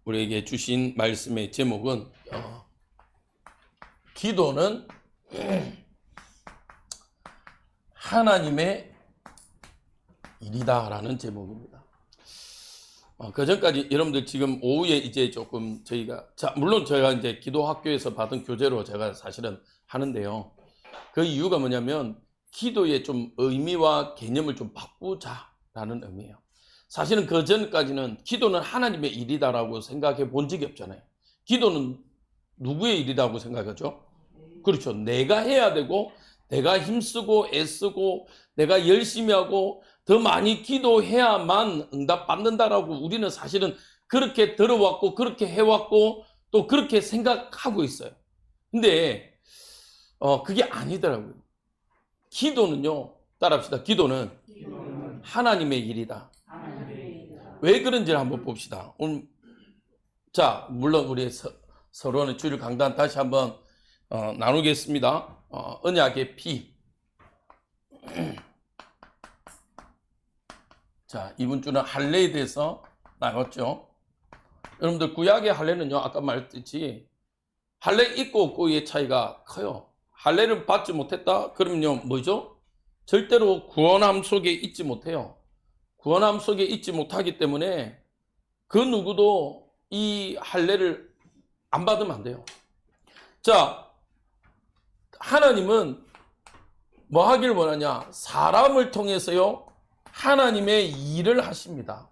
우리에게 주신 말씀의 제목은 기도는 하나님의 일이다라는 제목입니다. 그 전까지 여러분들 지금 오후에 이제 조금 저희가 물론 제가 이제 기도학교에서 받은 교재로 제가 사실은 하는데요. 그 이유가 뭐냐면 기도의 좀 의미와 개념을 좀 바꾸자라는 의미예요. 사실은 그 전까지는 기도는 하나님의 일이다라고 생각해 본 적이 없잖아요. 기도는 누구의 일이라고 생각하죠? 그렇죠. 내가 해야 되고 내가 힘쓰고 애쓰고 내가 열심히 하고 더 많이 기도해야만 응답받는다라고 우리는 사실은 그렇게 들어왔고 그렇게 해왔고 또 그렇게 생각하고 있어요. 근데 그게 아니더라고요. 기도는요, 따라합시다. 기도는 하나님의 일이다. 왜 그런지를 한번 봅시다. 오늘 물론 우리 서론의 주일 강단 다시 한번 나누겠습니다. 언약의 피. 이번 주는 할례에 대해서 나눴죠. 여러분들 구약의 할례는요, 아까 말했듯이 할례 있고 없고의 차이가 커요. 할례를 받지 못했다? 그러면요, 뭐죠? 절대로 구원함 속에 있지 못해요. 구원함 속에 있지 못하기 때문에 그 누구도 이 할례를 안 받으면 안 돼요. 하나님은 뭐 하길 원하냐? 사람을 통해서요, 하나님의 일을 하십니다.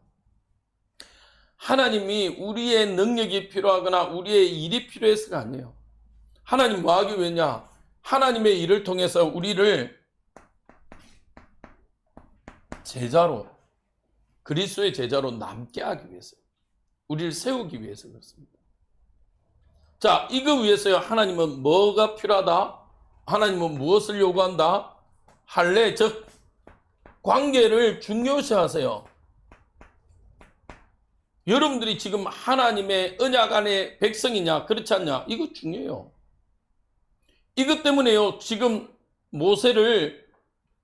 하나님이 우리의 능력이 필요하거나 우리의 일이 필요해서가 아니에요. 하나님 뭐 하기 위해냐? 하나님의 일을 통해서 우리를 제자로, 그리스도의 제자로 남게 하기 위해서, 우리를 세우기 위해서 그렇습니다. 이거 위해서요, 하나님은 뭐가 필요하다? 하나님은 무엇을 요구한다? 할례, 즉 관계를 중요시 하세요. 여러분들이 지금 하나님의 언약 안의 백성이냐 그렇지 않냐, 이거 중요해요. 이것 때문에요, 지금 모세를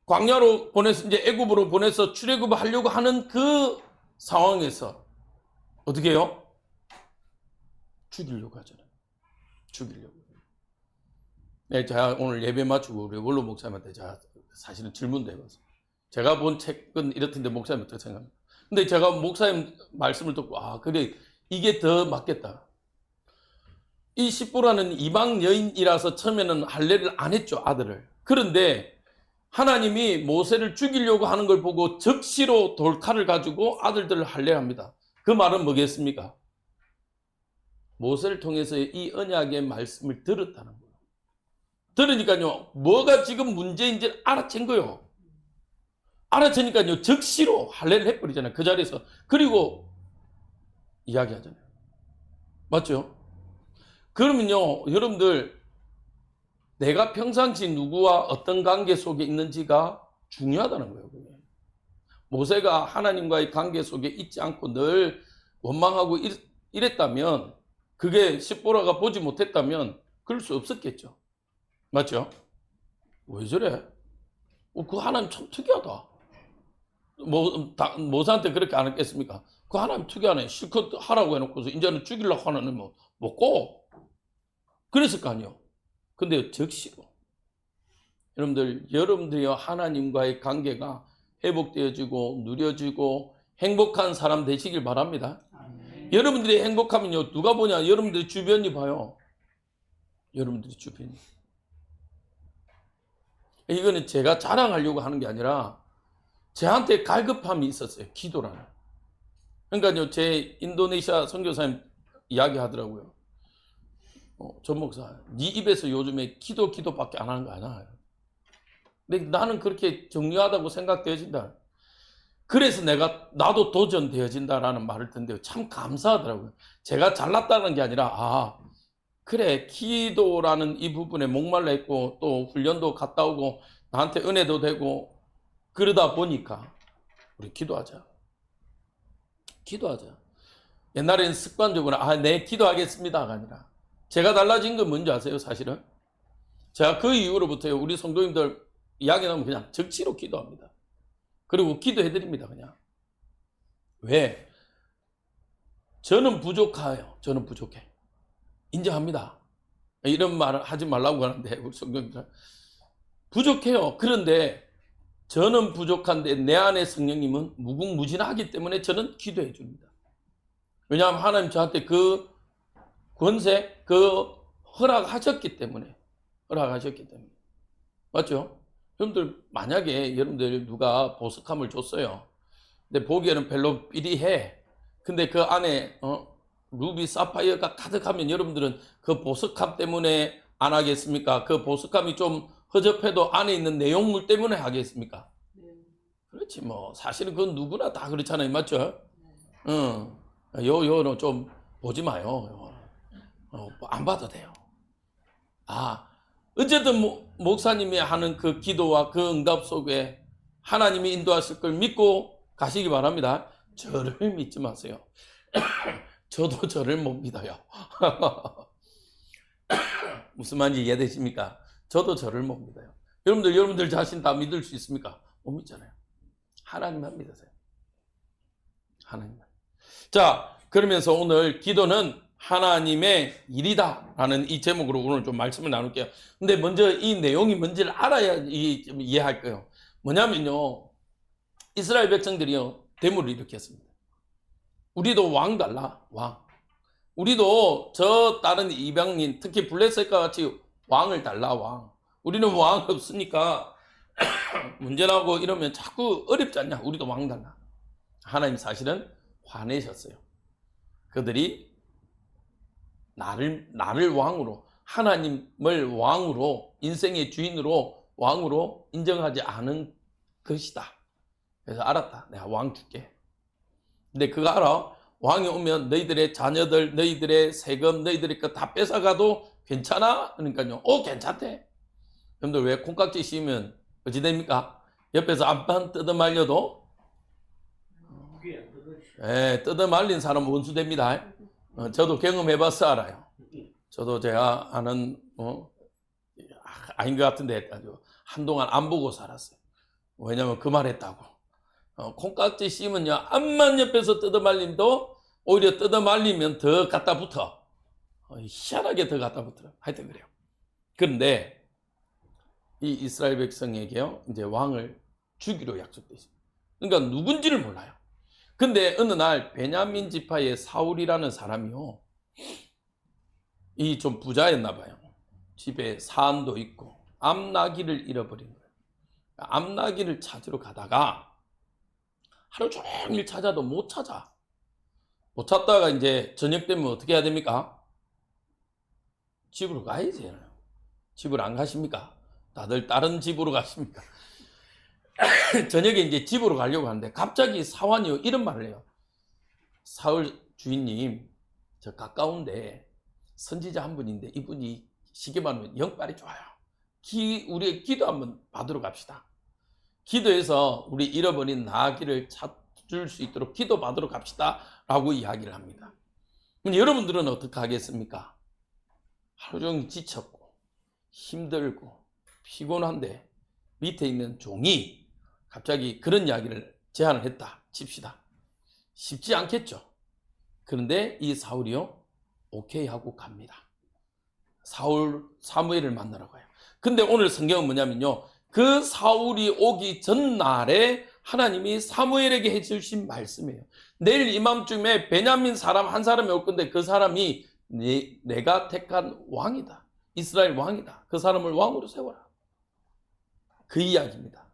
광야로 보내서 이제 애굽으로 보내서 출애굽을 하려고 하는 그 상황에서 어떻게 해요? 죽이려고 하잖아요. 죽이려고. 네, 제가 오늘 예배 마치고 우리 원로 목사님한테 제가 사실은 질문도 해봤어요. 제가 본 책은 이렇던데 목사님 어떻게 생각합니까? 근데 제가 목사님 말씀을 듣고 그래, 이게 더 맞겠다. 이 십보라는 이방 여인이라서 처음에는 할례를 안 했죠, 아들을. 그런데 하나님이 모세를 죽이려고 하는 걸 보고 적시로 돌칼을 가지고 아들들을 할례합니다. 그 말은 뭐겠습니까? 모세를 통해서 이 언약의 말씀을 들었다는 거예요. 들으니까요, 뭐가 지금 문제인지 알아챈 거예요. 알아채니까요, 적시로 할례를 해버리잖아요, 그 자리에서. 그리고 이야기하잖아요. 맞죠? 그러면요, 여러분들, 내가 평상시 누구와 어떤 관계 속에 있는지가 중요하다는 거예요. 그게. 모세가 하나님과의 관계 속에 있지 않고 늘 원망하고 이랬다면, 그게 십보라가 보지 못했다면 그럴 수 없었겠죠. 맞죠? 왜 저래? 그 하나님 참 특이하다. 모세한테 그렇게 안 했겠습니까? 그 하나님 특이하네. 실컷 하라고 해놓고서 이제는 죽이려고 하는 뭐 먹고 그랬을 거 아니에요. 근데 적시로 여러분들이 하나님과의 관계가 회복되어지고 누려지고 행복한 사람 되시길 바랍니다. 여러분들이 행복하면요, 누가 보냐? 여러분들이 주변이 봐요. 여러분들이 주변이. 이거는 제가 자랑하려고 하는 게 아니라 저한테 갈급함이 있었어요. 기도라는. 그러니까요, 제 인도네시아 선교사님 이야기하더라고요. 전 목사, 네 입에서 요즘에 기도밖에 안 하는 거 아니야. 근데 나는 그렇게 정리하다고 생각되어진다. 그래서 나도 도전되어진다라는 말을 듣는데 참 감사하더라고요. 제가 잘났다는 게 아니라 그래, 기도라는 이 부분에 목말라 있고 또 훈련도 갔다 오고 나한테 은혜도 되고 그러다 보니까 우리 기도하자. 옛날에는 습관적으로 네, 기도하겠습니다가 아니라 제가 달라진 건 뭔지 아세요? 사실은 제가 그 이후로부터요, 우리 성도님들 이야기 나오면 그냥 적시로 기도합니다. 그리고 기도해드립니다. 그냥. 왜? 저는 부족해요. 저는 부족해. 인정합니다. 이런 말을 하지 말라고 하는데 우리 성경들 부족해요. 그런데 저는 부족한데 내 안에 성령님은 무궁무진하기 때문에 저는 기도해 줍니다. 왜냐하면 하나님 저한테 그 권세, 그 허락하셨기 때문에. 맞죠? 여러분들 만약에 여러분들 누가 보석함을 줬어요. 근데 보기에는 별로 삐리해. 근데 그 안에 루비 사파이어가 가득하면 여러분들은 그 보석함 때문에 안 하겠습니까? 그 보석함이 좀 허접해도 안에 있는 내용물 때문에 하겠습니까? 그렇지 뭐 사실은 그건 누구나 다 그렇잖아요. 맞죠? 요는 좀 보지 마요. 안 봐도 돼요. 어쨌든 목사님이 하는 그 기도와 그 응답 속에 하나님이 인도하실 걸 믿고 가시기 바랍니다. 저를 믿지 마세요. 저도 저를 못 믿어요. 무슨 말인지 이해되십니까? 저도 저를 못 믿어요. 여러분들 자신 다 믿을 수 있습니까? 못 믿잖아요. 하나님만 믿으세요. 하나님만. 자, 그러면서 오늘 기도는 하나님의 일이다 라는 이 제목으로 오늘 좀 말씀을 나눌게요. 근데 먼저 이 내용이 뭔지를 알아야 이해할 거예요. 뭐냐면요, 이스라엘 백성들이요 대물을 일으켰습니다. 우리도 왕 달라, 왕. 우리도 저 다른 이방인, 특히 블레셋과 같이 왕을 달라, 왕. 우리는 왕 없으니까 문제 나고 이러면 자꾸 어렵지 않냐? 우리도 왕 달라. 하나님 사실은 화내셨어요. 그들이 나를 왕으로, 하나님을 왕으로, 인생의 주인으로, 왕으로 인정하지 않은 것이다. 그래서 알았다. 내가 왕 줄게. 근데 그거 알아? 왕이 오면 너희들의 자녀들, 너희들의 세금, 너희들의 것 다 뺏어가도 괜찮아? 그러니까요. 괜찮대. 여러분들 왜 콩깍지 씌우면 어찌 됩니까? 옆에서 안판 뜯어말려도 뜯어말린 사람은 원수 됩니다. 저도 경험해봐서 알아요. 저도 제가 아는 아닌 것 같은데 한동안 안 보고 살았어요. 왜냐면 그 말 했다고. 콩깍지 씌우면요 암만 옆에서 뜯어말림도 오히려 뜯어말리면 더 갖다 붙어. 희한하게 더 갖다 붙어요. 하여튼 그래요. 그런데 이 이스라엘 백성에게요 이제 왕을 주기로 약속돼 있습니다. 그러니까 누군지를 몰라요. 근데 어느 날 베냐민 지파의 사울이라는 사람이요, 이 좀 부자였나 봐요. 집에 사안도 있고 암나귀를 잃어버린 거예요. 암나귀를 찾으러 가다가 하루 종일 찾아도 못 찾아. 못 찾다가 이제 저녁 되면 어떻게 해야 됩니까? 집으로 가야지. 집을 안 가십니까? 다들 다른 집으로 가십니까? 저녁에 이제 집으로 가려고 하는데 갑자기 사환이요 이런 말을 해요. 사울 주인님, 저 가까운데 선지자 한 분인데 이분이 쉽게 말하면 영빨이 좋아요. 우리 기도 한번 받으러 갑시다. 기도해서 우리 잃어버린 나귀를 찾을 수 있도록 기도 받으러 갑시다 라고 이야기를 합니다. 그럼 여러분들은 어떻게 하겠습니까? 하루 종일 지쳤고 힘들고 피곤한데 밑에 있는 종이 갑자기 그런 이야기를 제안을 했다 칩시다. 쉽지 않겠죠. 그런데 이 사울이요 오케이 하고 갑니다. 사무엘을 만나러 가요. 근데 오늘 성경은 뭐냐면요, 그 사울이 오기 전날에 하나님이 사무엘에게 해주신 말씀이에요. 내일 이맘쯤에 베냐민 사람 한 사람이 올 건데 그 사람이 내가 택한 왕이다. 이스라엘 왕이다. 그 사람을 왕으로 세워라. 그 이야기입니다.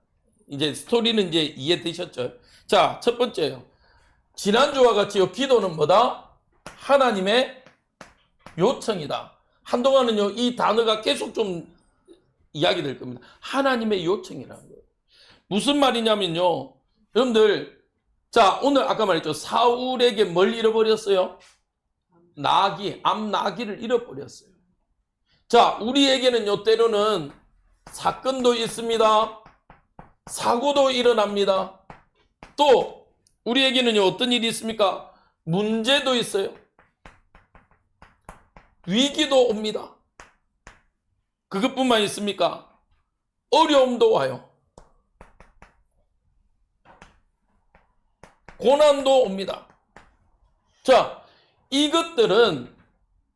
이제 스토리는 이제 이해되셨죠? 자, 첫 번째요. 지난주와 같이요, 기도는 뭐다? 하나님의 요청이다. 한동안은요, 이 단어가 계속 좀 이야기될 겁니다. 하나님의 요청이라는 거예요. 무슨 말이냐면요, 여러분들, 자, 오늘 아까 말했죠. 사울에게 뭘 잃어버렸어요? 암나귀를 잃어버렸어요. 자, 우리에게는요, 때로는 사건도 있습니다. 사고도 일어납니다. 또 우리에게는요 어떤 일이 있습니까? 문제도 있어요. 위기도 옵니다. 그것뿐만 있습니까? 어려움도 와요. 고난도 옵니다. 자, 이것들은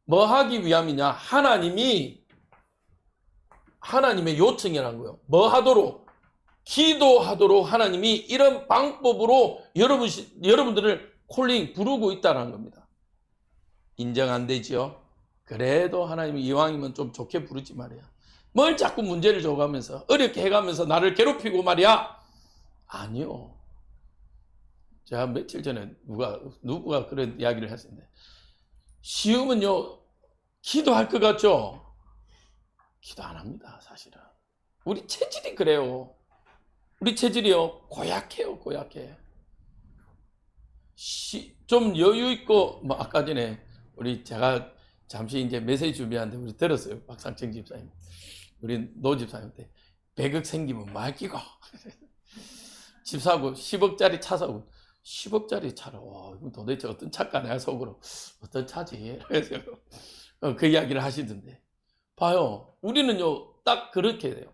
뭐 하기 위함이냐? 하나님의 요청이라는 거예요. 뭐 하도록? 기도하도록 하나님이 이런 방법으로 여러분들을 부르고 있다는 겁니다. 인정 안 되지요? 그래도 하나님이 이왕이면 좀 좋게 부르지 말이야. 뭘 자꾸 문제를 줘가면서 어렵게 해가면서 나를 괴롭히고 말이야. 아니요. 제가 며칠 전에 누구가 그런 이야기를 했었는데, 쉬우면요 기도할 것 같죠? 기도 안 합니다. 사실은 우리 체질이 그래요. 우리 체질이요 고약해요. 고약해. 좀 여유 있고, 뭐 아까 전에 제가 잠시 이제 메시지 준비하는데 우리 들었어요. 박상청 집사님, 우리 노 집사님한테 100억 생기면 말 끼고 집 사고 10억짜리 차 사고. 10억짜리 차로, 이건 도대체 어떤 차일까? 내가 속으로 어떤 차지? 그래서 그 이야기를 하시던데, 봐요. 우리는요 딱 그렇게 돼요.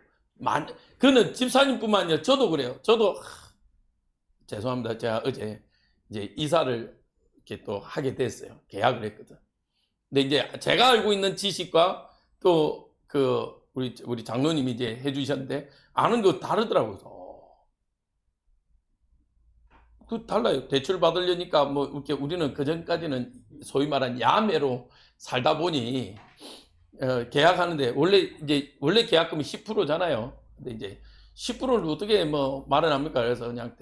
그는 집사님뿐만 아니라 저도 그래요. 저도 죄송합니다. 제가 어제 이제 이사를 이렇게 또 하게 됐어요. 계약을 했거든. 근데 이제 제가 알고 있는 지식과 또 우리 장로님이 이제 해주셨는데 아는 거 다르더라고요. 달라요. 대출 받으려니까 뭐 이렇게 우리는 그 전까지는 소위 말한 야매로 살다 보니 계약하는데 원래 계약금이 10%잖아요. 근데 이제 10%를 어떻게 뭐 말을 합니까? 그래서 그냥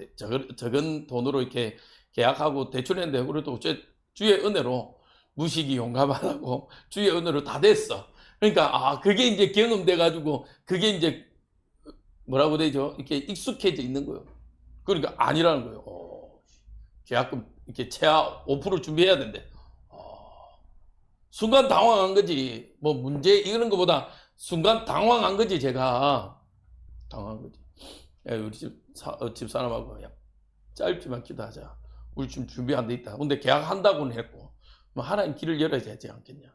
적은 돈으로 이렇게 계약하고 대출했는데, 그래도 주의 은혜로 무식이 용감하다고 주의 은혜로 다 됐어. 그러니까 그게 이제 경험돼 가지고 그게 이제 뭐라고 되죠? 이렇게 익숙해져 있는 거예요. 그러니까 아니라는 거예요. 계약금 이렇게 최하 5% 준비해야 된대. 순간 당황한 거지. 뭐 문제 이런 거보다 순간 당황한 거지. 제가 당황한 거지. 우리 집사람하고 짧지만 기도하자. 우리 지금 준비 안 돼 있다. 근데 계약한다고는 했고, 뭐 하나님 길을 열어야 되지 않겠냐.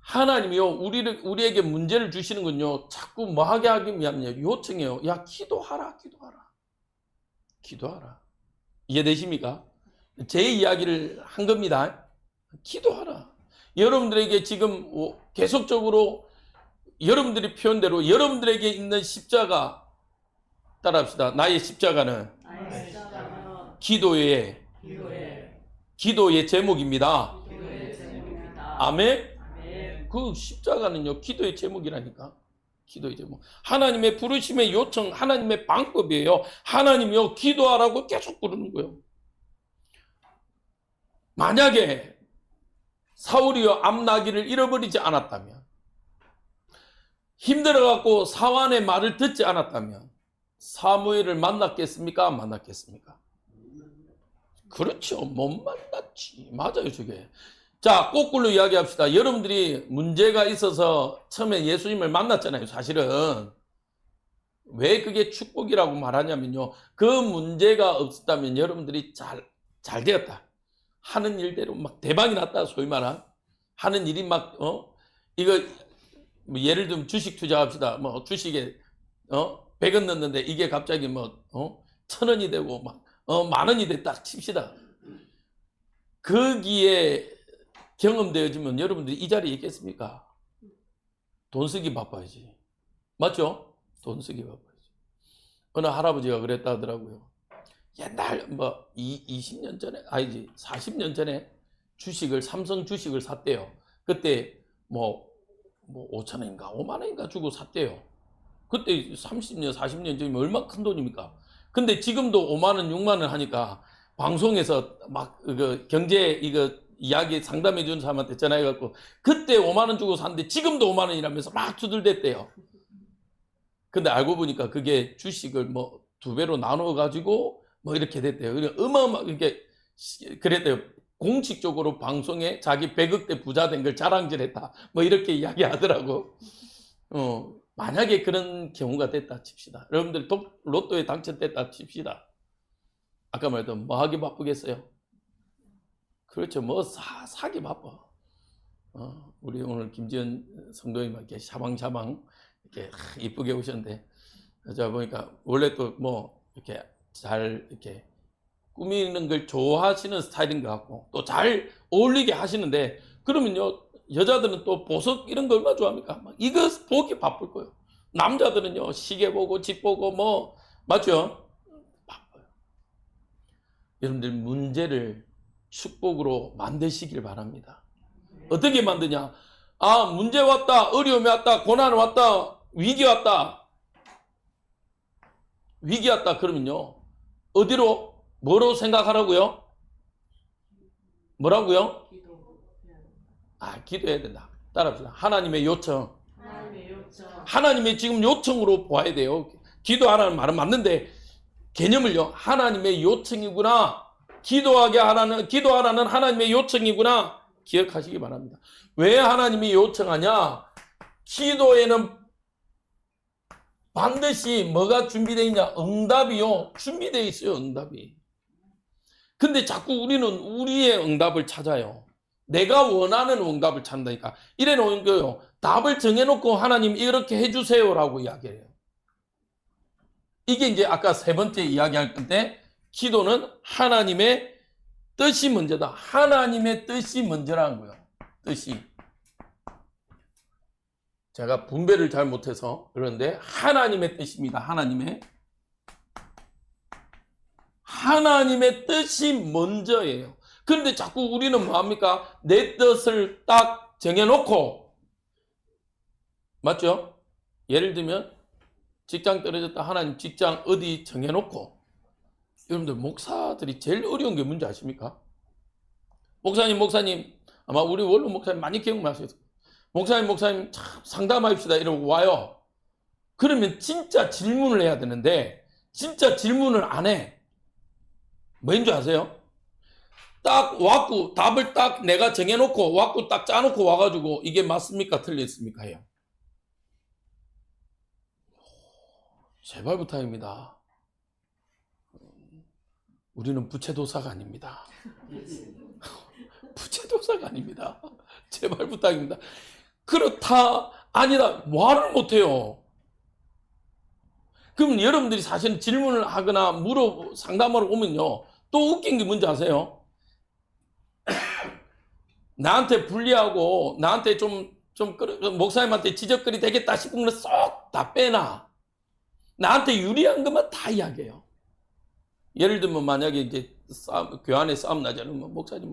하나님이요 우리에게 문제를 주시는 건요 자꾸 뭐 하게 하기 위함이냐, 요청해요. 야, 기도하라. 이해되십니까? 제 이야기를 한 겁니다. 기도하라. 여러분들에게 지금 계속적으로 여러분들이 표현대로 여러분들에게 있는 십자가, 따라합시다. 나의 십자가는 기도의 제목입니다. 아멘. 그 십자가는요 기도의 제목이라니까. 기도의 제목. 하나님의 부르심의 요청, 하나님의 방법이에요. 하나님이요 기도하라고 계속 부르는 거예요. 만약에 사울이요 암나기를 잃어버리지 않았다면, 힘들어갖고 사환의 말을 듣지 않았다면 사무엘을 만났겠습니까? 안 만났겠습니까? 그렇죠. 못 만났지. 맞아요, 저게. 자, 거꾸로 이야기합시다. 여러분들이 문제가 있어서 처음에 예수님을 만났잖아요. 사실은 왜 그게 축복이라고 말하냐면요, 그 문제가 없었다면 여러분들이 잘 되었다. 하는 일대로 막 대박이 났다. 소위 말한 하는 일이 막 이거 뭐 예를 들면 주식 투자합시다. 뭐 주식에 100원 넣는데 이게 갑자기 뭐 1000원이 되고 막 10,000원이 됐다 칩시다. 거기에 경험되어지면 여러분들이 이 자리에 있겠습니까? 돈 쓰기 바빠야지. 맞죠? 돈 쓰기 바빠야지. 어느 할아버지가 그랬다 하더라고요. 옛날 뭐 20년 전에, 아니지 40년 전에 삼성 주식을 샀대요. 그때 뭐 5,000원인가 5만 원인가 주고 샀대요. 그때 30년 40년 전이면 얼마나 큰 돈입니까? 근데 지금도 5만 원 6만 원 하니까 방송에서 막 경제 이야기 상담해 주는 사람한테 전화해 갖고 그때 5만 원 주고 샀는데 지금도 5만 원이라면서 막 투덜댔대요. 근데 알고 보니까 그게 주식을 뭐 2배로 나눠 가지고 뭐 이렇게 됐대요. 어마어마하게 그랬대요. 공식적으로 방송에 자기 100억대 부자 된 걸 자랑질했다. 뭐 이렇게 이야기하더라고. 만약에 그런 경우가 됐다 칩시다. 여러분들 로또에 당첨됐다 칩시다. 아까 말했던 뭐 하기 바쁘겠어요? 그렇죠. 뭐 사기 바빠. 우리 오늘 김지연 성도님 이렇게 샤방샤방 이렇게 이쁘게 오셨는데, 제가 보니까 원래 또 뭐 이렇게 잘 이렇게 꾸미는 걸 좋아하시는 스타일인 것 같고 또 잘 어울리게 하시는데 그러면요 여자들은 또 보석 이런 거 얼마나 좋아합니까? 막 이거 보기 바쁠 거예요. 남자들은요 시계 보고 집 보고 뭐 맞죠? 바빠요. 여러분들 문제를 축복으로 만드시길 바랍니다. 어떻게 만드냐? 아 문제 왔다, 어려움이 왔다, 고난 왔다, 위기 왔다, 위기 왔다 그러면요 어디로 뭐로 생각하라고요? 뭐라고요? 기도해야 된다. 따라합시다. 하나님의 요청. 하나님의 지금 요청으로 보아야 돼요. 기도하라는 말은 맞는데 개념을요. 하나님의 요청이구나. 기도하라는 하나님의 요청이구나. 기억하시기 바랍니다. 왜 하나님이 요청하냐? 기도에는 반드시 뭐가 준비되어 있냐? 응답이요. 준비되어 있어요. 응답이. 근데 자꾸 우리는 우리의 응답을 찾아요. 내가 원하는 응답을 찾는다니까. 이래 놓은 거요. 답을 정해놓고 하나님 이렇게 해주세요라고 이야기해요. 이게 이제 아까 세 번째 이야기할 건데 기도는 하나님의 뜻이 먼저다. 하나님의 뜻이 먼저라는 거예요. 뜻이. 제가 분배를 잘 못해서 그런데 하나님의 뜻입니다. 하나님의 뜻이 먼저예요. 그런데 자꾸 우리는 뭐합니까? 내 뜻을 딱 정해놓고 맞죠? 예를 들면 직장 떨어졌다 하나님 직장 어디 정해놓고 여러분들 목사들이 제일 어려운 게 뭔지 아십니까? 목사님 아마 우리 원로 목사님 많이 기억나실 거예요. 목사님 참 상담합시다 이러고 와요. 그러면 진짜 질문을 해야 되는데 진짜 질문을 안 해. 뭐인 줄 아세요? 딱 왔고 답을 딱 내가 정해놓고 왔고 딱 짜놓고 와가지고 이게 맞습니까 틀렸습니까 해요. 제발 부탁입니다. 우리는 부채도사가 아닙니다. 부채도사가 아닙니다. 제발 부탁입니다. 그렇다 아니다 말을 못해요. 그럼 여러분들이 사실은 질문을 하거나 상담하러 오면요 또 웃긴 게 뭔지 아세요? 나한테 불리하고 나한테 좀 목사님한테 지적거리 되겠다 싶은 건 쏙 다 빼놔. 나한테 유리한 것만 다 이야기해요. 예를 들면 만약에 이제 교환에 싸움 나잖아요. 목사님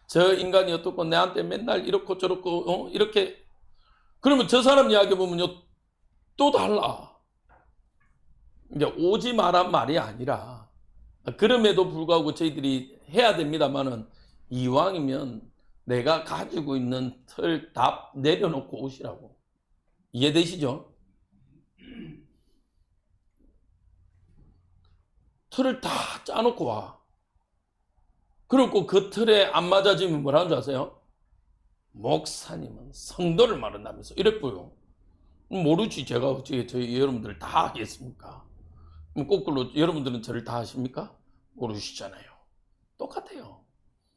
저 인간이 어떻고 내한테 맨날 이렇고 저렇고 이렇게 그러면 저 사람 이야기 보면요 또 달라. 이제 오지 마란 말이 아니라 그럼에도 불구하고 저희들이 해야 됩니다만은 이왕이면 내가 가지고 있는 틀 답 내려놓고 오시라고. 이해되시죠? 틀을 다 짜놓고 와. 그리고 그 틀에 안 맞아지면 뭐라는 줄 아세요? 목사님은 성도를 말한다면서 이랬고요. 모르지 제가 어떻게 저희 여러분들 다 하겠습니까? 거꾸로 여러분들은 저를 다 하십니까? 모르시잖아요. 똑같아요.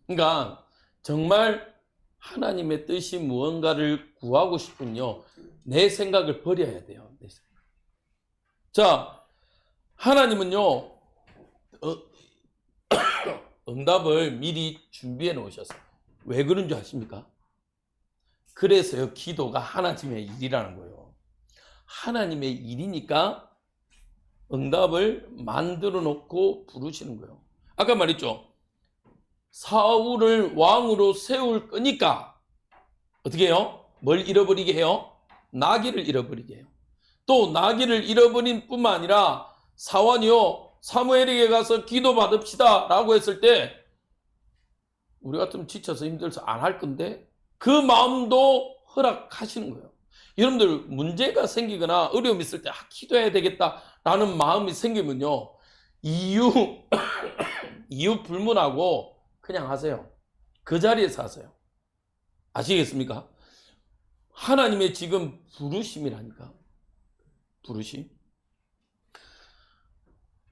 그러니까 정말 하나님의 뜻이 무언가를 구하고 싶군요. 내 생각을 버려야 돼요. 내 생각. 자, 하나님은요. 응답을 미리 준비해 놓으셨어요. 왜 그런 줄 아십니까? 그래서요. 기도가 하나님의 일이라는 거예요. 하나님의 일이니까 응답을 만들어 놓고 부르시는 거예요. 아까 말했죠. 사울을 왕으로 세울 거니까 어떻게 해요? 뭘 잃어버리게 해요? 나귀를 잃어버리게 해요. 또 나귀를 잃어버린 뿐만 아니라 사원이요. 사무엘에게 가서 기도 받읍시다 라고 했을 때 우리 같으면 지쳐서 힘들어서 안 할 건데 그 마음도 허락하시는 거예요. 여러분들 문제가 생기거나 어려움이 있을 때 기도해야 되겠다라는 마음이 생기면요. 이유 불문하고 그냥 하세요. 그 자리에서 하세요. 아시겠습니까? 하나님의 지금 부르심이라니까. 부르심.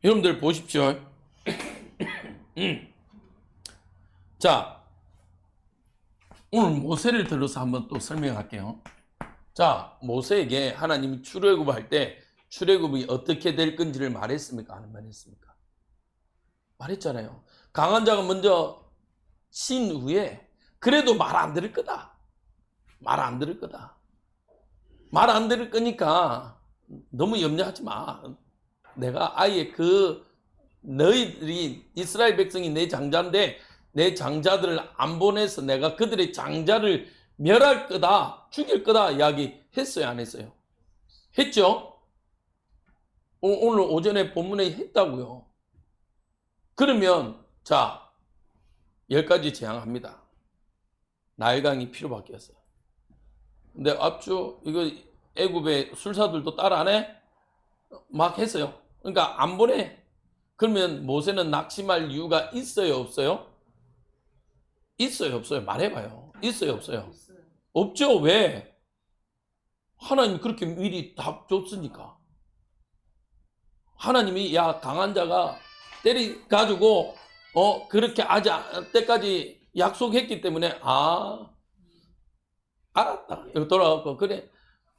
여러분들 보십시오. 자, 오늘 모세를 들어서 한번 또 설명할게요. 자, 모세에게 하나님이 출애굽할 때 출애굽이 어떻게 될 건지를 말했습니까? 안 말했습니까? 말했잖아요. 강한 자가 먼저 신 후에 그래도 말 안 들을 거다. 말 안 들을 거다. 말 안 들을 거니까 너무 염려하지 마. 내가 아예 너희들이 이스라엘 백성이 내 장자인데 내 장자들을 안 보내서 내가 그들의 장자를 멸할 거다, 죽일 거다 이야기했어요, 안 했어요? 했죠? 오늘 오전에 본문에 했다고요. 그러면 자, 10가지 재앙합니다. 나일강이 피로 바뀌었어요. 근데 앞주 이거 애굽의 술사들도 따라 안 해? 막 했어요. 그러니까 안 보내. 그러면 모세는 낙심할 이유가 있어요, 없어요? 있어요, 없어요? 말해봐요. 있어요, 없어요? 없죠. 왜? 하나님 그렇게 미리 답 줬으니까. 하나님이 야 강한 자가 때려가지고 그렇게 아직 때까지 약속했기 때문에 알았다. 여기 돌아가고 그래.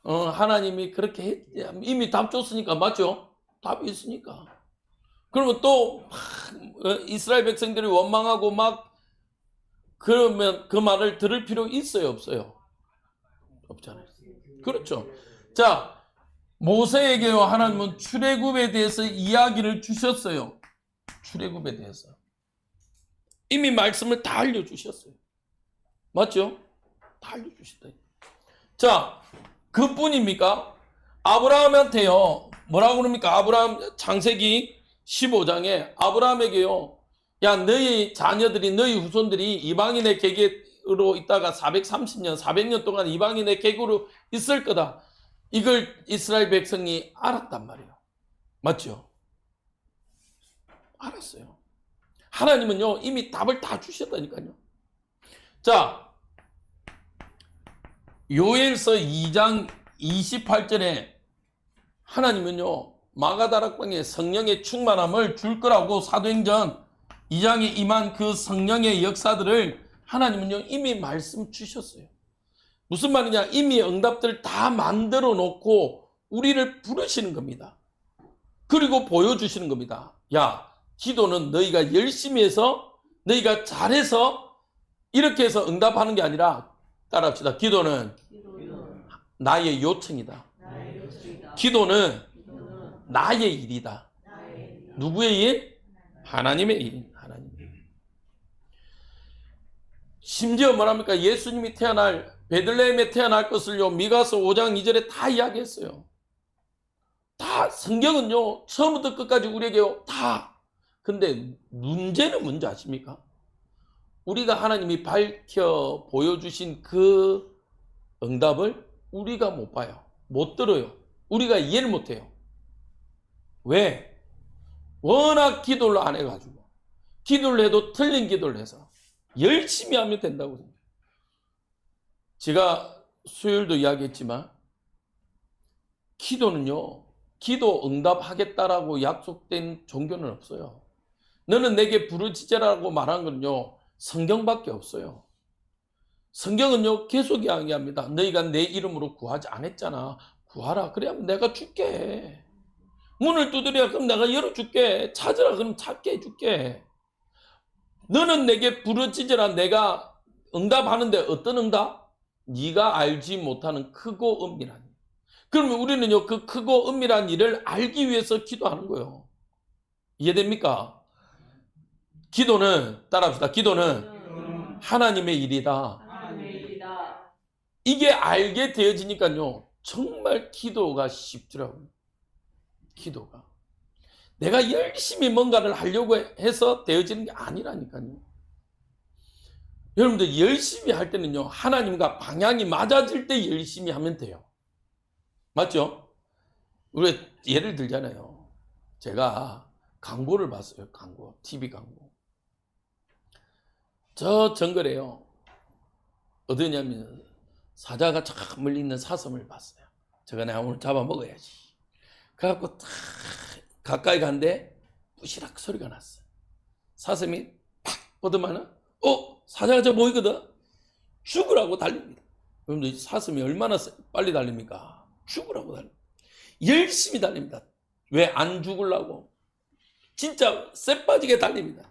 하나님이 그렇게 이미 답 줬으니까 맞죠? 답이 있으니까. 그러면 또 이스라엘 백성들이 원망하고 막 그러면 그 말을 들을 필요 있어요, 없어요? 없잖아요. 그렇죠. 자, 모세에게요 하나님은 출애굽에 대해서 이야기를 주셨어요. 출애굽에 대해서 이미 말씀을 다 알려주셨어요. 맞죠? 다 알려주셨다. 자, 그뿐입니까? 아브라함한테요 뭐라고 그럽니까? 아브라함 창세기 15장에 아브라함에게요 야 너희 자녀들이 너희 후손들이 이방인의 계계로 있다가 430년 400년 동안 이방인의 계계로 있을 거다. 이걸 이스라엘 백성이 알았단 말이에요. 맞죠? 알았어요. 하나님은요 이미 답을 다 주셨다니까요. 자, 요엘서 2장 28절에 하나님은요 마가다락방에 성령의 충만함을 줄 거라고 사도행전 2장에 임한 그 성령의 역사들을 하나님은요 이미 말씀 주셨어요. 무슨 말이냐? 이미 응답들 다 만들어 놓고 우리를 부르시는 겁니다. 그리고 보여주시는 겁니다. 야, 기도는 너희가 열심히 해서 너희가 잘해서 이렇게 해서 응답하는 게 아니라 따라합시다. 기도는 나의 요청이다. 기도는 나의 일이다. 누구의 일? 하나님의 일. 하나님의 일. 심지어 뭐랍니까? 예수님이 베들레헴에 태어날 것을요 미가서 5장 2절에 다 이야기했어요. 다 성경은요 처음부터 끝까지 우리에게요 다. 근데 문제는 뭔지 아십니까? 우리가 하나님이 밝혀 보여주신 그 응답을 우리가 못 봐요. 못 들어요. 우리가 이해를 못 해요. 왜? 워낙 기도를 안 해가지고. 기도를 해도 틀린 기도를 해서 열심히 하면 된다고 생각해요. 제가 수요일도 이야기했지만 기도는요 기도 응답하겠다라고 약속된 종교는 없어요. 너는 내게 부르짖으라고 말한 건요 성경밖에 없어요. 성경은요 계속 이야기합니다. 너희가 내 이름으로 구하지 않았잖아. 구하라. 그래야 내가 줄게. 문을 두드려 그럼 내가 열어줄게. 찾으라 그럼 찾게 해줄게. 너는 내게 부르짖으라. 내가 응답하는데 어떤 응답? 네가 알지 못하는 크고 은밀한 일. 그러면 우리는요 그 크고 은밀한 일을 알기 위해서 기도하는 거예요. 이해됩니까? 기도는 따라합시다. 기도는 하나님의 일이다. 이게 알게 되어지니까요 정말 기도가 쉽더라고요. 기도가 내가 열심히 뭔가를 하려고 해서 되어지는 게 아니라니까요. 여러분들 열심히 할 때는요 하나님과 방향이 맞아질 때 열심히 하면 돼요. 맞죠? 우리 예를 들잖아요. 제가 광고를 봤어요. 광고, TV 광고. 저 정글에요 어디냐면 사자가 쫙 멀리 있는 사슴을 봤어요. 제가 내가 오늘 잡아먹어야지. 그래갖고 딱 가까이 간데 부시락 소리가 났어요. 사슴이 팍 뻗으면은 사자가 저 보이거든. 죽으라고 달립니다. 여러분들 사슴이 얼마나 빨리 달립니까? 죽으라고 달립니다. 열심히 달립니다. 왜 안 죽으려고? 진짜 쎄 빠지게 달립니다.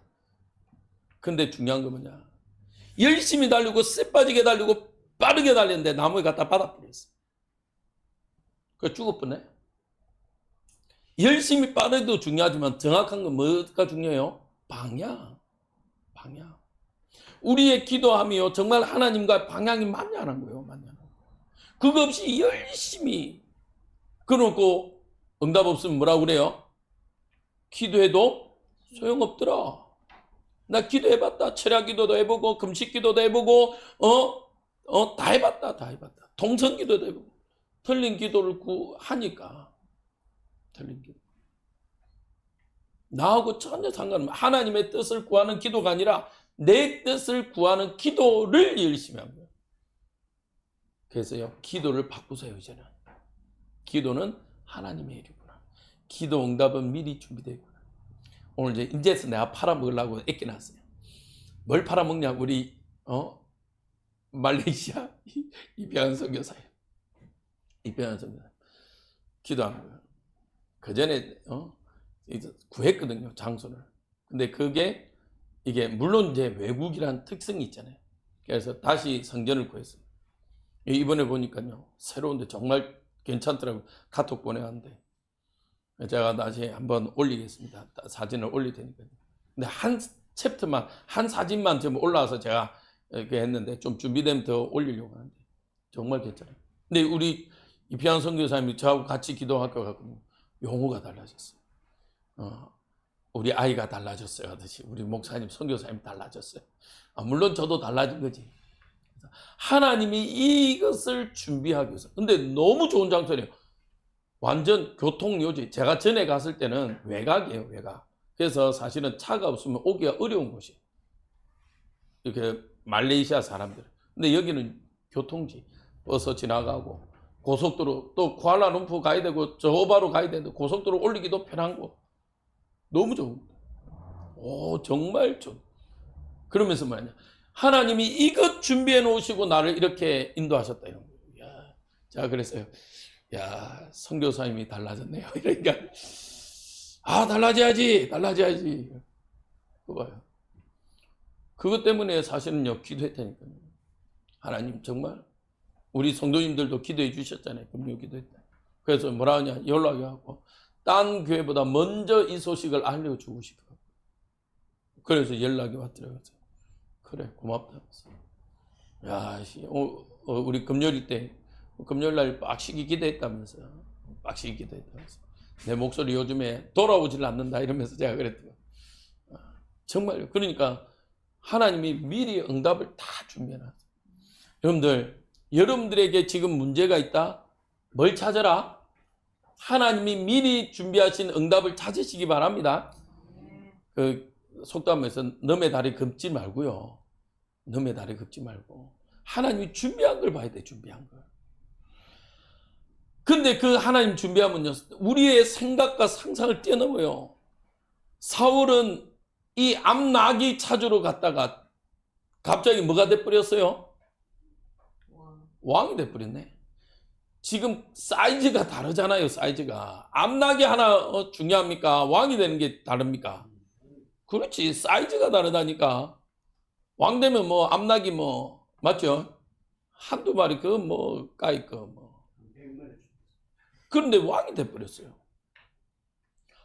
근데 중요한 건 뭐냐? 열심히 달리고 쎄 빠지게 달리고 빠르게 달렸는데 나무에 갖다 받아버렸어. 그 죽었네. 열심히 빠르도 중요하지만 정확한 건 뭐가 중요해요? 방향. 우리의 기도함이요 정말 하나님과 방향이 맞냐 안 한 거예요. 맞냐. 그거 없이 열심히 그러고 응답 없으면 뭐라고 그래요? 기도해도 소용없더라. 나 기도해봤다. 철야 기도도 해보고 금식 기도도 해보고 다 해봤다. 동성 기도도 해보고 틀린 기도를 하니까 틀린 기도. 나하고 전혀 상관없어. 하나님의 뜻을 구하는 기도가 아니라 내 뜻을 구하는 기도를 열심히 한 거예요. 그래서요, 기도를 바꾸세요. 이제는 기도는 하나님의 일이구나. 기도 응답은 미리 준비되어 있구나. 오늘 이제 인제에서 내가 팔아먹으려고 애껴놨어요. 뭘 팔아먹냐? 우리 말레이시아 이병헌 선교사예요. 이병헌 선교사 기도하는 거예요. 그 전에 구했거든요, 장소를. 근데 그게 이게 물론 이제 외국이란 특성이 있잖아요. 그래서 다시 성전을 구했어요. 이번에 보니까요, 새로운데 정말 괜찮더라고요. 카톡 보내왔는데 제가 나중에 한번 올리겠습니다. 사진을 올릴 테니까요. 근데 한 챕터만, 한 사진만 좀 올라와서 제가 이렇게 했는데 좀 준비되면 더 올리려고 하는데 정말 괜찮아요. 근데 우리 이병헌 선교사님이 저하고 같이 기도할 것 같거든요. 용어가 달라졌어요. 우리 아이가 달라졌어요 하듯이 우리 목사님, 선교사님 달라졌어요. 물론 저도 달라진 거지. 하나님이 이것을 준비하기 위해서. 근데 너무 좋은 장소래요. 완전 교통요지. 제가 전에 갔을 때는 외곽이에요, 외곽. 그래서 사실은 차가 없으면 오기가 어려운 곳이에요. 이렇게 말레이시아 사람들. 근데 여기는 교통지. 버스 지나가고 고속도로, 또 쿠알라룸푸 가야 되고 저호바로 가야 되는데 고속도로 올리기도 편한 곳. 너무 좋은 거. 정말 좋은. 그러면서 뭐냐? 하나님이 이것 준비해 놓으시고 나를 이렇게 인도하셨다 이런 거예요. 제가 그랬어요. 야, 선교사님이 달라졌네요. 그러니까 달라져야지. 그거 봐요. 그것 때문에 사실은요, 기도했다니까요. 하나님 정말 우리 성도님들도 기도해 주셨잖아요. 금요 기도했다. 그래서 뭐라 하냐? 연락이 하고 딴 교회보다 먼저 이 소식을 알려주고 싶어. 그래서 연락이 왔더라고요. 그래, 고맙다. 야, 우리 금요일 때, 금요일날 빡시게 기도했다면서. 내 목소리 요즘에 돌아오질 않는다 이러면서 제가 그랬더니. 정말, 그러니까 하나님이 미리 응답을 다 준비해놨어요. 여러분들에게 지금 문제가 있다? 뭘 찾아라? 하나님이 미리 준비하신 응답을 찾으시기 바랍니다. 속담에서 넘의 다리 긁지 말고요. 넘의 다리 긁지 말고 하나님이 준비한 걸 봐야 돼. 준비한 걸. 근데 그 하나님 준비하면요, 우리의 생각과 상상을 뛰어넘어요. 사울은 이 암나귀 찾으러 갔다가 갑자기 뭐가 돼버렸어요? 왕이 돼버렸네. 지금 사이즈가 다르잖아요. 사이즈가. 암나귀 하나 중요합니까? 왕이 되는 게 다릅니까? 그렇지. 사이즈가 다르다니까. 왕 되면 뭐 암나귀 뭐 맞죠? 한두 마리 까이 그런데 왕이 돼버렸어요.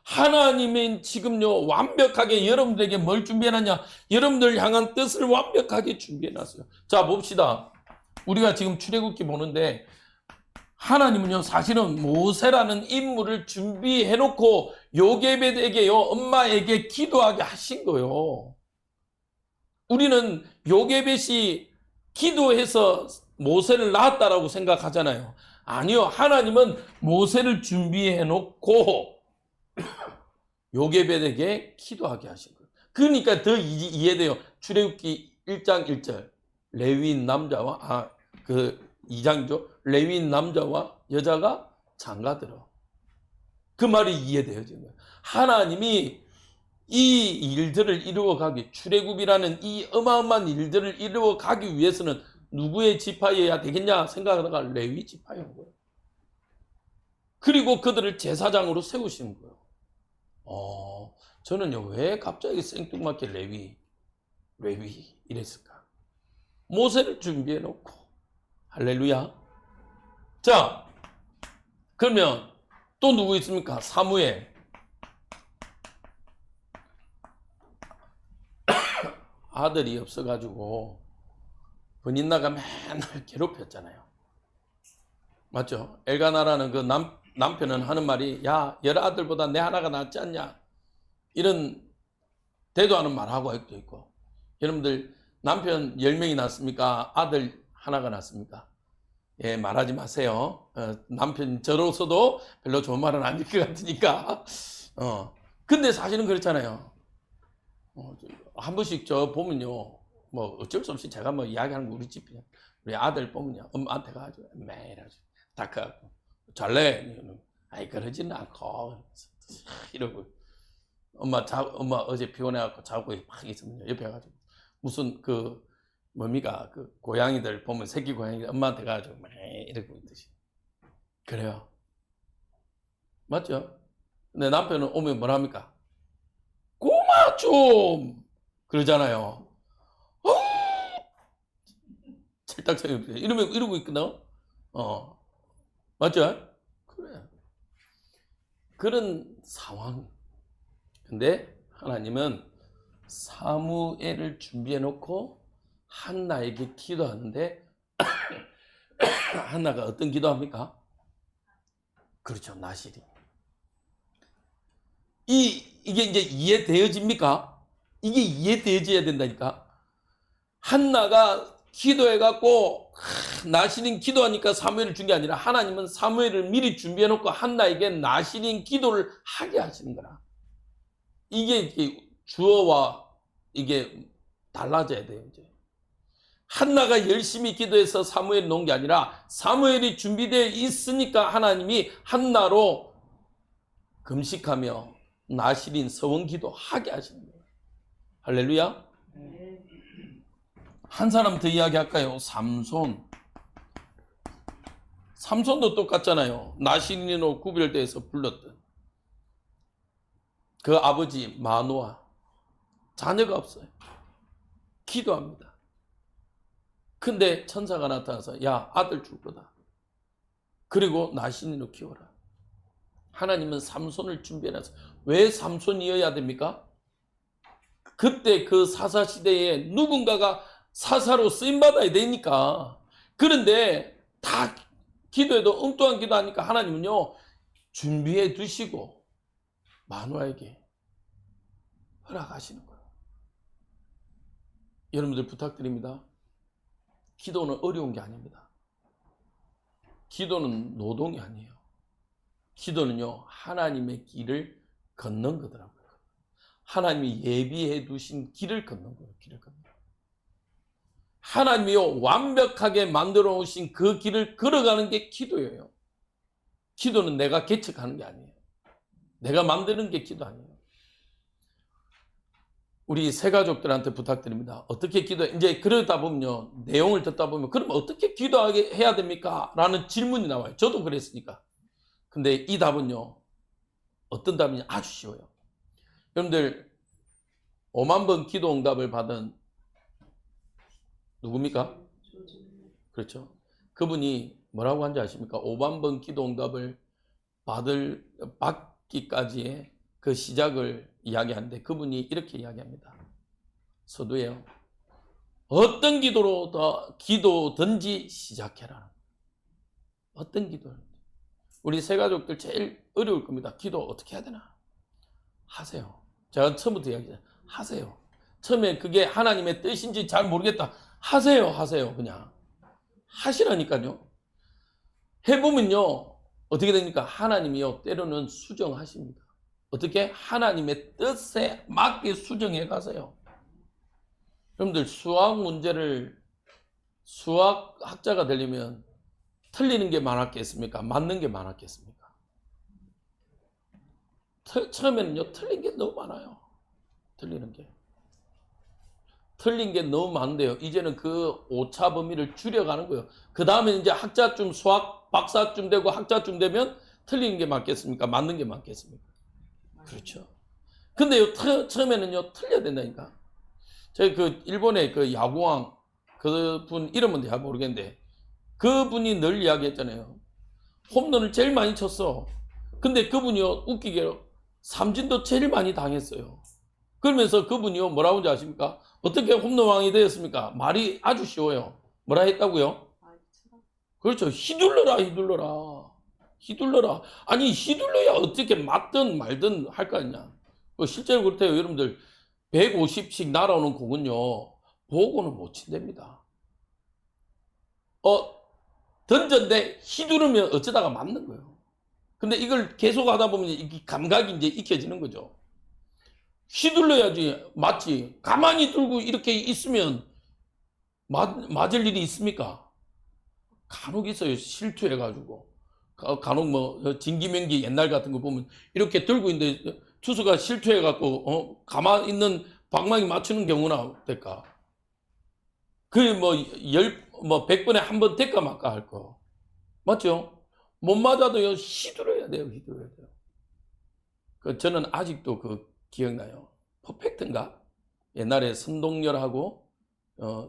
하나님은 지금요 완벽하게 여러분들에게 뭘 준비해놨냐? 여러분들 향한 뜻을 완벽하게 준비해놨어요. 자, 봅시다. 우리가 지금 출애굽기 보는데 하나님은요 사실은 모세라는 인물을 준비해놓고 요게벳에게요, 엄마에게 기도하게 하신 거예요. 우리는 요게벳이 기도해서 모세를 낳았다라고 생각하잖아요. 아니요, 하나님은 모세를 준비해놓고 요게벳에게 기도하게 하신 거예요. 그러니까 더 이해돼요. 출애굽기 1장 1절 레위인 남자와 2장이죠. 레위인 남자와 여자가 장가들어. 그 말이 이해돼요. 지금. 하나님이 이 일들을 이루어가기, 출애굽이라는 이 어마어마한 일들을 이루어가기 위해서는 누구의 지파여야 되겠냐 생각하다가 레위 지파인 거예요. 그리고 그들을 제사장으로 세우시는 거예요. 저는요, 왜 갑자기 생뚱맞게 레위 이랬을까? 모세를 준비해 놓고. 할렐루야. 자, 그러면 또 누구 있습니까? 사무엘. 아들이 없어가지고 번인나가 맨날 괴롭혔잖아요. 맞죠? 엘가나라는 그 남편은 하는 말이, 야, 여러 아들보다 내 하나가 낫지 않냐? 이런 대도하는 말하고 있고. 여러분들 남편 10명이 낳습니까? 아들 하나가 낳습니까? 예, 말하지 마세요. 남편 저로서도 별로 좋은 말은 아닐 것 같으니까. 근데 사실은 그렇잖아요. 한 번씩 저 보면요, 뭐 어쩔 수 없이 제가 뭐 이야기하는 거 우리 아들 보면요, 엄마한테 가가지고 매일 아주 닦아갖고 잘래? 아이 그러지는 않고 이러고 엄마 어제 피곤해갖고 자고 막 있으면 옆에 가가지고 무슨 그 뭡니까 그 고양이들 보면 새끼 고양이들 엄마한테 가가지고 막 이러고 있듯이 그래요. 맞죠? 근데 남편은 오면 뭐랍니까? 꼬마 좀 그러잖아요. 찰떡처럼 이러고 있거든. 맞죠? 그래. 그런 상황. 근데 하나님은 사무엘을 준비해 놓고 한나에게 기도하는데 한나가 어떤 기도합니까? 그렇죠. 나실이. 이게 이제 이해되어집니까? 이게 이해되어져야 된다니까. 한나가 기도해갖고 나실인 기도하니까 사무엘을 준 게 아니라 하나님은 사무엘을 미리 준비해놓고 한나에게 나실인 기도를 하게 하시는 거라. 이게 주어와 이게 달라져야 돼요. 이제 한나가 열심히 기도해서 사무엘을 놓은 게 아니라 사무엘이 준비되어 있으니까 하나님이 한나로 금식하며 나실인 서원기도 하게 하시는 거예요. 할렐루야. 한 사람 더 이야기할까요? 삼손도 똑같잖아요. 나실인으로 구별돼서 불렀던 그 아버지 마노아 자녀가 없어요. 기도합니다. 근데 천사가 나타나서 야 아들 줄 거다. 그리고 나실인으로 키워라. 하나님은 삼손을 준비해놨어요. 왜 삼손이어야 됩니까? 그때 그 사사시대에 누군가가 사사로 쓰임받아야 되니까. 그런데 다 기도해도 엉뚱한 기도하니까 하나님은요 준비해 두시고 마누아에게 허락하시는 거예요. 여러분들 부탁드립니다. 기도는 어려운 게 아닙니다. 기도는 노동이 아니에요. 기도는요 하나님의 길을 걷는 거더라고요. 하나님이 예비해 두신 길을 걷는 거예요. 길을 걷는 거예요. 하나님이요 완벽하게 만들어 놓으신 그 길을 걸어가는 게 기도예요. 기도는 내가 개척하는 게 아니에요. 내가 만드는 게 기도 아니에요. 우리 새가족들한테 부탁드립니다. 어떻게 기도해? 이제 그러다 보면요 내용을 듣다 보면 그럼 어떻게 기도하게 해야 됩니까? 라는 질문이 나와요. 저도 그랬으니까. 근데 이 답은요 어떤 답이냐? 아주 쉬워요. 여러분들 5만 번 기도 응답을 받은 누굽니까? 그렇죠. 그분이 뭐라고 한지 아십니까? 5만 번 기도 응답을 받기까지의 그 시작을 이야기하는데 그분이 이렇게 이야기합니다. 서두에요. 어떤 기도든지 시작해라. 어떤 기도를. 우리 새가족들 제일 어려울 겁니다. 기도 어떻게 해야 되나? 하세요. 제가 처음부터 이야기했잖아요. 하세요. 처음에 그게 하나님의 뜻인지 잘 모르겠다. 하세요. 그냥. 하시라니까요. 해보면요. 어떻게 됩니까? 하나님이요. 때로는 수정하십니다. 어떻게? 하나님의 뜻에 맞게 수정해 가세요. 여러분들 수학학자가 되려면 틀리는 게 많았겠습니까? 맞는 게 많았겠습니까? 처음에는요 틀린 게 너무 많아요. 틀린 게 너무 많은데요. 이제는 그 오차 범위를 줄여가는 거예요. 그 다음에 이제 학자쯤 수학 박사쯤 되고 학자쯤 되면 틀린 게 맞겠습니까? 맞는 게 맞겠습니까? 그렇죠. 근데요, 처음에는요, 틀려야 된다니까. 제가 그 일본의 그 야구왕, 그분 이름은 잘 모르겠는데, 그분이 늘 이야기했잖아요. 홈런을 제일 많이 쳤어. 근데 그분이요, 웃기게요, 삼진도 제일 많이 당했어요. 그러면서 그분이요, 뭐라고 하는지 아십니까? 어떻게 홈런왕이 되었습니까? 말이 아주 쉬워요. 뭐라 했다고요? 그렇죠. 휘둘러라, 휘둘러라. 휘둘러라. 아니, 휘둘러야 어떻게 맞든 말든 할 거 아니냐. 실제로 그렇대요. 여러분들, 150씩 날아오는 공은요, 보고는 못 친답니다. 던졌는데 휘두르면 어쩌다가 맞는 거예요. 근데 이걸 계속 하다 보면 이 감각이 이제 익혀지는 거죠. 휘둘러야지 맞지. 가만히 들고 이렇게 있으면 맞을 일이 있습니까? 간혹 있어요. 실투해가지고. 간혹 뭐 진기명기 옛날 같은 거 보면 이렇게 들고 있는데 투수가 실투해갖고 가만히 있는 방망이 맞추는 경우나 될까? 그게 뭐 100번에 한 번 될까 말까 할 거. 맞죠? 못 맞아도요, 휘둘러야 돼요. 휘둘러야 돼요. 저는 아직도 기억나요. 퍼펙트인가? 옛날에 선동열하고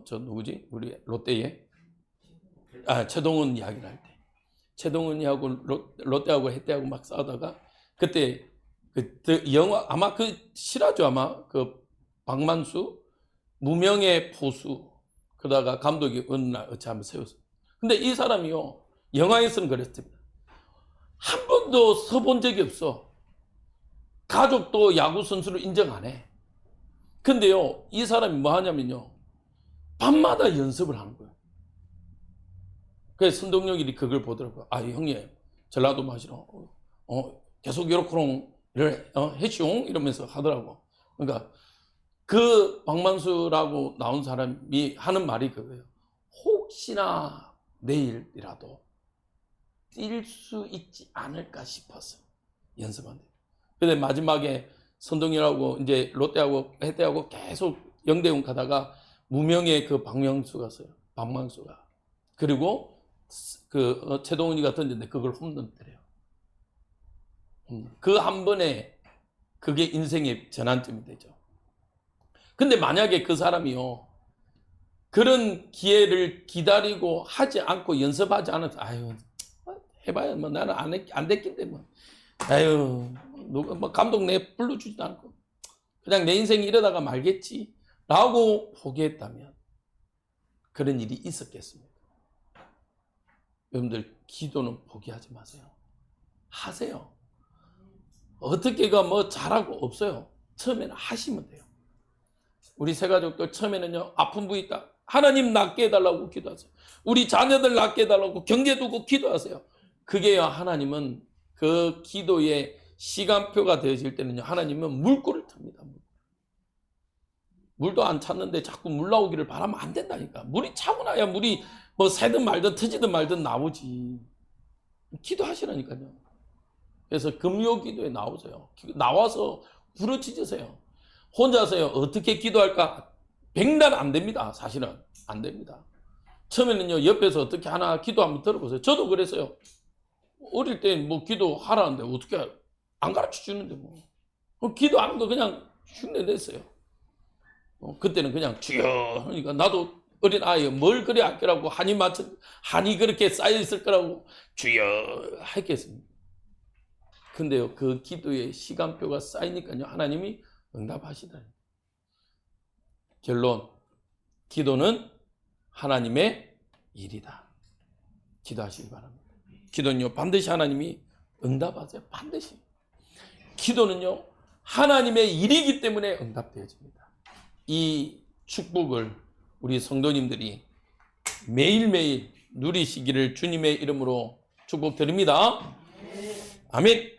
저 누구지? 우리 롯데에 최동원 이야기를 할 때. 최동원이하고 롯데하고 롯데하고 막 싸우다가 그때 영화 아마 실화죠. 아마 박만수 무명의 포수 그러다가 감독이 어느 날 어찌 한번 세웠어요. 근데 이 사람이요, 영화에서는 그랬습니다. 한 번도 서본 적이 없어. 가족도 야구 선수를 인정 안 해. 근데요, 이 사람이 뭐 하냐면요, 밤마다 연습을 하는 거예요. 그래서 선동열이 그걸 보더라고요. 형님, 전라도 마시러 계속 요렇게를 해시옹 이러면서 하더라고. 그러니까 그 박만수라고 나온 사람이 하는 말이 그거예요. 혹시나 내일이라도 뛸 수 있지 않을까 싶어서 연습한대요. 근데 마지막에 선동열하고 이제 롯데하고 해태하고 계속 0대0 가다가 무명의 박명수가 있어요. 박만수가. 그리고 최동훈이가 던졌는데 그걸 홈런 때려요. 그 한 번에 그게 인생의 전환점이 되죠. 근데 만약에 그 사람이요, 그런 기회를 기다리고 하지 않고 연습하지 않아서 해봐야 뭐 나는 안 됐긴데 뭐 누가 뭐 감독 내 불러주지도 않고 그냥 내 인생 이러다가 말겠지 라고 포기했다면 그런 일이 있었겠습니까? 여러분들, 기도는 포기하지 마세요. 하세요. 어떻게가 뭐 잘하고 없어요. 처음에는 하시면 돼요. 우리 새가족들 처음에는요, 아픈 부위 있다, 하나님 낫게 해달라고 기도하세요. 우리 자녀들 낫게 해달라고 경계 두고 기도하세요. 그게요, 하나님은 그 기도의 시간표가 되어질 때는요, 하나님은 물꼬를 틉니다. 물도 안 찼는데 자꾸 물 나오기를 바라면 안 된다니까. 물이 차고 나야 물이 뭐 새든 말든 터지든 말든 나오지. 기도하시라니까요. 그래서 금요기도에 나오세요. 나와서 부르짖으세요. 혼자서요, 어떻게 기도할까? 백날 안 됩니다. 사실은 안 됩니다. 처음에는요, 옆에서 어떻게 하나 기도 한번 들어보세요. 저도 그랬어요. 어릴 때 뭐 기도하라는데 어떻게 안 가르쳐 주는데 뭐 기도하는 거 그냥 흉내 냈어요. 그때는 그냥 주여 하니까 나도 어린 아이 뭘 그리 아끼라고 한이 그렇게 쌓여 있을 거라고 주여 했겠습니다. 근데요, 그 기도의 시간표가 쌓이니까요, 하나님이 응답하시다. 결론, 기도는 하나님의 일이다. 기도하시기 바랍니다. 기도는요, 반드시 하나님이 응답하세요. 반드시. 기도는요, 하나님의 일이기 때문에 응답되어집니다. 이 축복을 우리 성도님들이 매일매일 누리시기를 주님의 이름으로 축복드립니다. 아멘.